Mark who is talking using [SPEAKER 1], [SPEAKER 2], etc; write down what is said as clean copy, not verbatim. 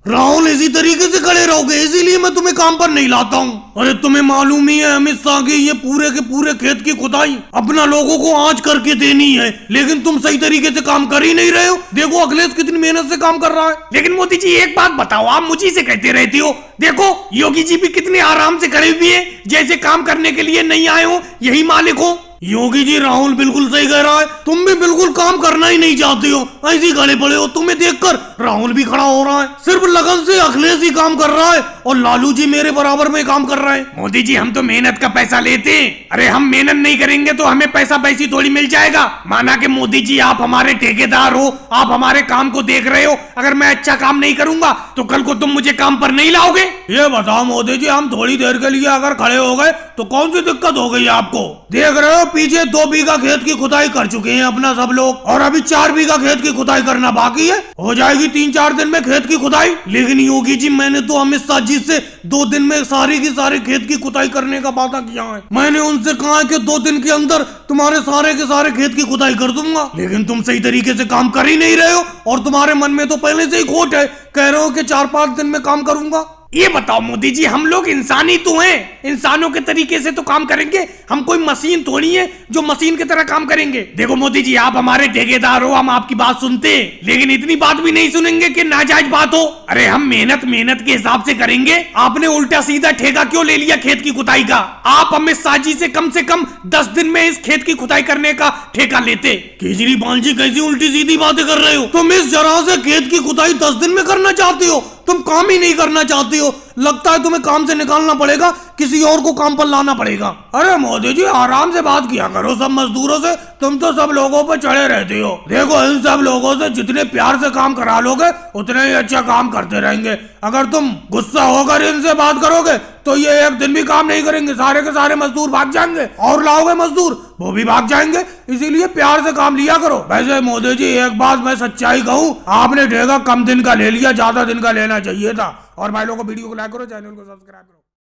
[SPEAKER 1] राहुल इसी तरीके से खड़े रहोगे, इसीलिए मैं तुम्हें काम पर नहीं लाता हूँ। अरे तुम्हें मालूम ही है अमित शाह की ये पूरे के पूरे खेत की खुदाई अपना लोगों को आज करके देनी है, लेकिन तुम सही तरीके से काम कर ही नहीं रहे हो। देखो अखिलेश कितनी मेहनत से काम कर रहा है।
[SPEAKER 2] लेकिन मोदी जी एक बात बताओ, आप मुझी से कहते रहती हो, देखो योगी जी भी कितने आराम से खड़े हुए हैं, जैसे काम करने के लिए नहीं आए हो, यही मालिक हो।
[SPEAKER 1] योगी जी राहुल बिल्कुल सही कह रहा है, तुम भी बिल्कुल काम करना ही नहीं चाहते हो, ऐसे ही खड़े पड़े हो। तुम्हें देखकर राहुल भी खड़ा हो रहा है, सिर्फ लगन से अखिलेश ही काम कर रहा है और लालू जी मेरे बराबर में काम कर रहे हैं।
[SPEAKER 2] मोदी जी हम तो मेहनत का पैसा लेते हैं, अरे हम मेहनत नहीं करेंगे तो हमें पैसा पैसी थोड़ी मिल जाएगा। माना कि मोदी जी आप हमारे ठेकेदार हो, आप हमारे काम को देख रहे हो, अगर मैं अच्छा काम नहीं करूंगा तो कल को तुम मुझे काम पर नहीं लाओगे।
[SPEAKER 1] ये बताओ मोदी जी, हम थोड़ी देर के लिए अगर खड़े हो गए तो कौन सी दिक्कत हो गई आपको? देख रहे हो पीछे 2 बीघा खेत की खुदाई कर चुके हैं अपना सब लोग, और अभी 4 बीघा खेत की खुदाई करना बाकी है। हो जाएगी 3-4 दिन में खेत की खुदाई। लेकिन योगी जी मैंने तो अमित शाह जी से 2 दिन में सारी की सारी खेत की खुदाई करने का वादा किया है। मैंने उनसे कहा है कि 2 दिन के अंदर तुम्हारे सारे के सारे खेत की खुदाई कर दूंगा, लेकिन तुम सही तरीके से काम कर ही नहीं रहे हो और तुम्हारे मन में तो पहले से ही खोट है, कह रहे हो कि 4-5 दिन में काम करूंगा।
[SPEAKER 2] ये बताओ मोदी जी, हम लोग इंसान ही तो हैं, इंसानों के तरीके से तो काम करेंगे, हम कोई मशीन थोड़ी है जो मशीन की तरह काम करेंगे। देखो मोदी जी आप हमारे ठेकेदार हो, हम आपकी बात सुनते हैं, लेकिन इतनी बात भी नहीं सुनेंगे कि नाजायज बात हो। अरे हम मेहनत के हिसाब से करेंगे। आपने उल्टा सीधा ठेका क्यों ले लिया खेत की खुदाई का? आप अमित शाह जी से कम 10 दिन में इस खेत की खुदाई करने का ठेका लेते।
[SPEAKER 1] केजरीवाल जी कैसी उल्टी सीधी बातें कर रहे हो? तुम इस जरा से खेत की खुदाई 10 दिन में करना चाहते हो? तुम काम ही नहीं करना चाहते हो, लगता है तुम्हें काम से निकालना पड़ेगा, किसी और को काम पर लाना पड़ेगा। अरे मोदी जी आराम से बात किया करो सब मजदूरों से, तुम तो सब लोगों पर चढ़े रहते हो। देखो इन सब लोगों से जितने प्यार से काम करा लोगे उतने ही अच्छा काम करते रहेंगे। अगर तुम गुस्सा होकर इनसे बात करोगे तो ये 1 दिन भी काम नहीं करेंगे, सारे के सारे मजदूर भाग जाएंगे, और लाओगे मजदूर वो भी भाग जाएंगे। इसीलिए प्यार से काम लिया करो। वैसे मोदी जी एक बात मैं सच्चाई कहूँ, आपने ठेका कम दिन का ले लिया, ज्यादा दिन का लेना चाहिए था। और भाई लोगों को वीडियो को लाइक करो, चैनल को सब्सक्राइब करो।